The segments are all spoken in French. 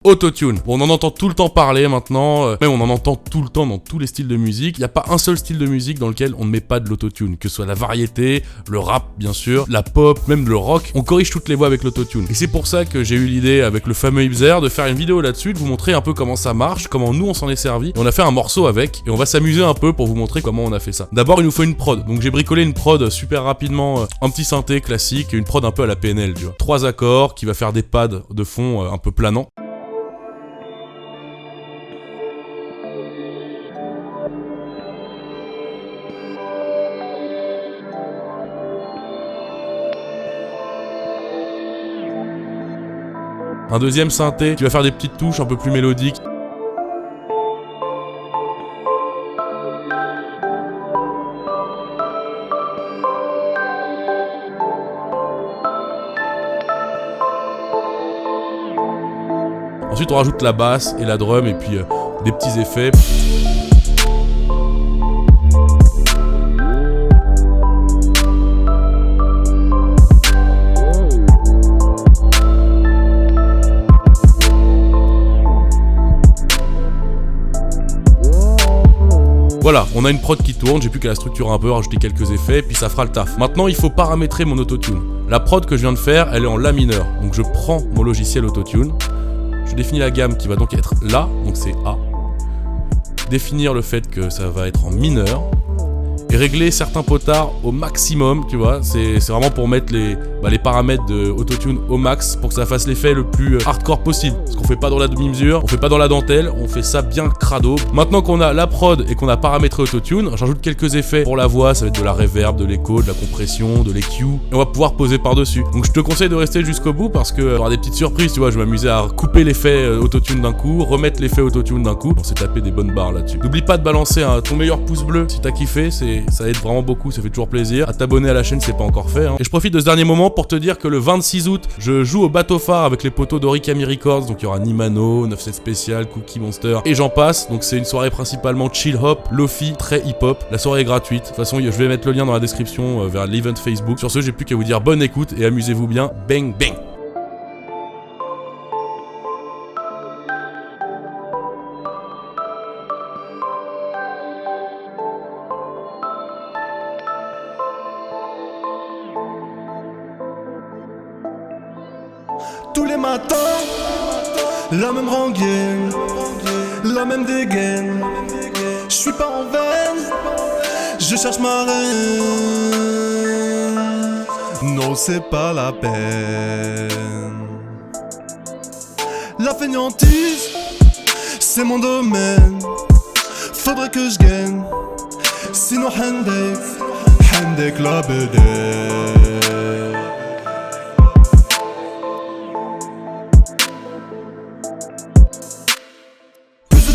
Autotune. Bon, on en entend tout le temps parler maintenant, même on en entend tout le temps dans tous les styles de musique. Il n'y a pas un seul style de musique dans lequel on ne met pas de l'autotune, que ce soit la variété, le rap bien sûr, la pop, même le rock, on corrige toutes les voix avec l'autotune. Et c'est pour ça que j'ai eu l'idée avec le fameux Ibzer de faire une vidéo là-dessus, de vous montrer un peu comment ça marche, comment nous on s'en est servi. Et on a fait un morceau avec, et on va s'amuser un peu pour vous montrer comment on a fait ça. D'abord il nous faut une prod, donc j'ai bricolé une prod super rapidement, un petit synthé classique, et une prod un peu à la PNL, tu vois. 3 accords, qui va faire des pads de fond un peu planants. Un deuxième synthé qui va faire des petites touches un peu plus mélodiques. Ensuite on rajoute la basse et la drum et puis des petits effets. Voilà, on a une prod qui tourne, j'ai plus qu'à la structurer un peu, rajouter quelques effets, puis ça fera le taf. Maintenant, il faut paramétrer mon autotune. La prod que je viens de faire, elle est en La mineur. Donc je prends mon logiciel autotune, je définis la gamme qui va donc être La, donc c'est A. Définir le fait que ça va être en mineur. Et régler certains potards au maximum, tu vois. C'est vraiment pour mettre les paramètres de autotune au max pour que ça fasse l'effet le plus hardcore possible. Parce qu'on fait pas dans la demi-mesure, on fait pas dans la dentelle, on fait ça bien crado. Maintenant qu'on a la prod et qu'on a paramétré autotune, j'ajoute quelques effets pour la voix, ça va être de la reverb, de l'écho, de la compression, de l'EQ. Et on va pouvoir poser par-dessus. Donc je te conseille de rester jusqu'au bout parce que y aura des petites surprises, tu vois. Je vais m'amuser à couper l'effet autotune d'un coup, remettre l'effet autotune d'un coup. On s'est tapé des bonnes barres là-dessus. N'oublie pas de balancer ton meilleur pouce bleu si t'as kiffé, ça aide vraiment beaucoup, ça fait toujours plaisir. À t'abonner à la chaîne, c'est pas encore fait. Et je profite de ce dernier moment pour te dire que le 26 août, je joue au Bateau Phare avec les potos d'Origami Records. Donc il y aura Nimano, 97 Spécial, Cookie Monster et j'en passe. Donc c'est une soirée principalement chill hop, lofi, très hip hop. La soirée est gratuite. De toute façon, je vais mettre le lien dans la description vers l'event Facebook. Sur ce, j'ai plus qu'à vous dire bonne écoute et amusez-vous bien. Bang bang. Tous les matins, la même rengaine, la même dégaine. Je suis pas en veine, je cherche ma reine. Non, c'est pas la peine. La fainéantise, c'est mon domaine. Faudrait que je gagne, sinon Hendek la bédée.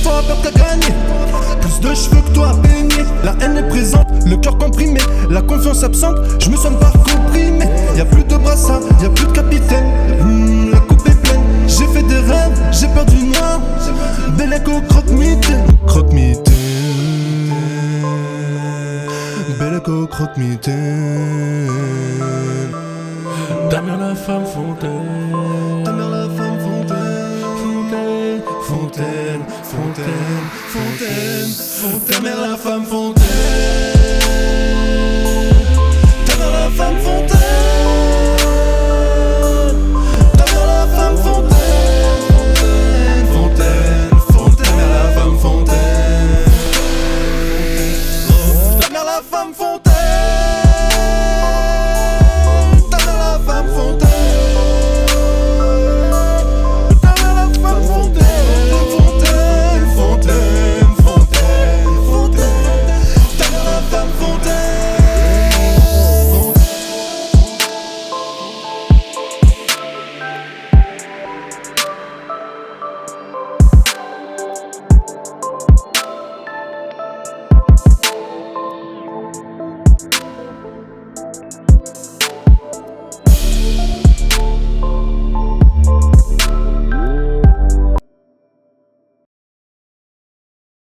Toi à perdre qu'à gagner, plus de cheveux que toi à peigner. La haine est présente, le cœur comprimé, la confiance absente, je me sens pas comprimé. Y'a plus de brassard, y'a plus de capitaine, la coupe est pleine. J'ai fait des rêves, j'ai perdu noir. Bel écho croque-mitaine, croque-mitaine. Bel écho croque-mitaine. Ta mère la femme fontaine, ta mère la femme fontaine. Fontaine, fontaine, fontaine, Ta mère la femme fontaine.